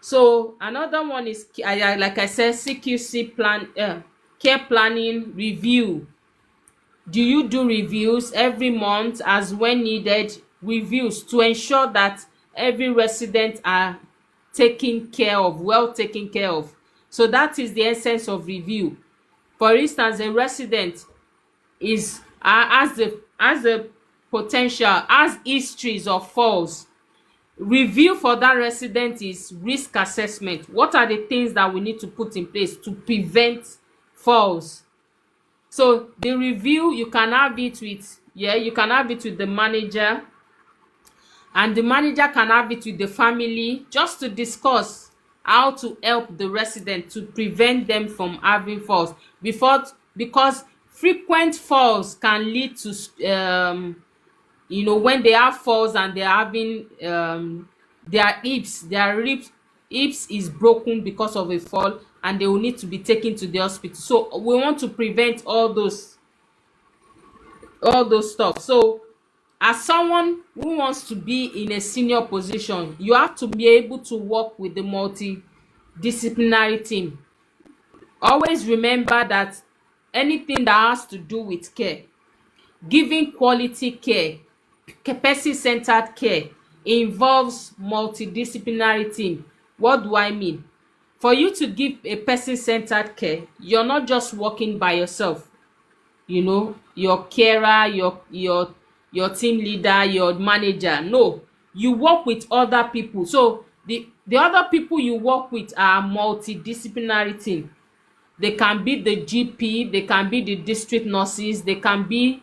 So another one is like I said, CQC plan, care planning review. Do you do reviews every month as when needed? Reviews to ensure that every resident are taken care of, well taken care of. So that is the essence of review. For instance, a resident is has the potential, has histories of falls. Review for that resident is risk assessment. What are the things that we need to put in place to prevent falls? So the review, you can have it with, you can have it with the manager, and the manager can have it with the family, just to discuss how to help the resident to prevent them from having falls. Because frequent falls can lead to when they have falls and they're having their hips is broken because of a fall, and they will need to be taken to the hospital. So we want to prevent all those stuff. So as someone who wants to be in a senior position, you have to be able to work with the multidisciplinary team. Always remember that anything that has to do with care, giving quality care, person-centered care, involves multidisciplinary team. What do I mean? For you to give a person-centered care, you're not just working by yourself. Your carer, your team leader, your manager. No, you work with other people. So the other people you work with are multidisciplinary team. They can be the GP, they can be the district nurses, they can be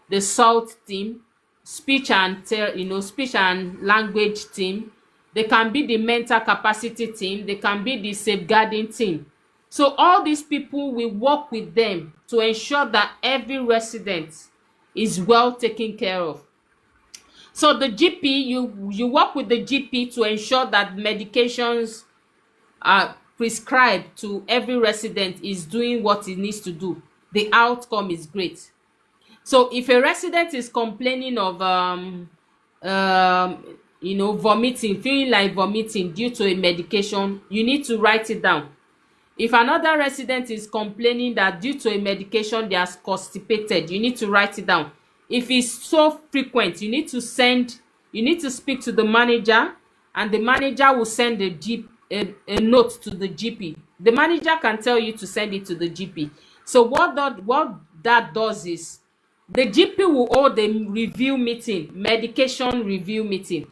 the SALT team, speech and language team. They can be the mental capacity team, they can be the safeguarding team. So all these people, we work with them to ensure that every resident is well taken care of. So the GP, you work with the GP to ensure that medications are prescribed to every resident is doing what it needs to do. The outcome is great. So if a resident is complaining of vomiting, feeling like vomiting due to a medication, you need to write it down. If another resident is complaining that due to a medication they are constipated, you need to write it down. If it's so frequent, you need to speak to the manager, and the manager will send a note to the GP. The manager can tell you to send it to the GP. So what that does is, the GP will hold a review meeting, medication review meeting,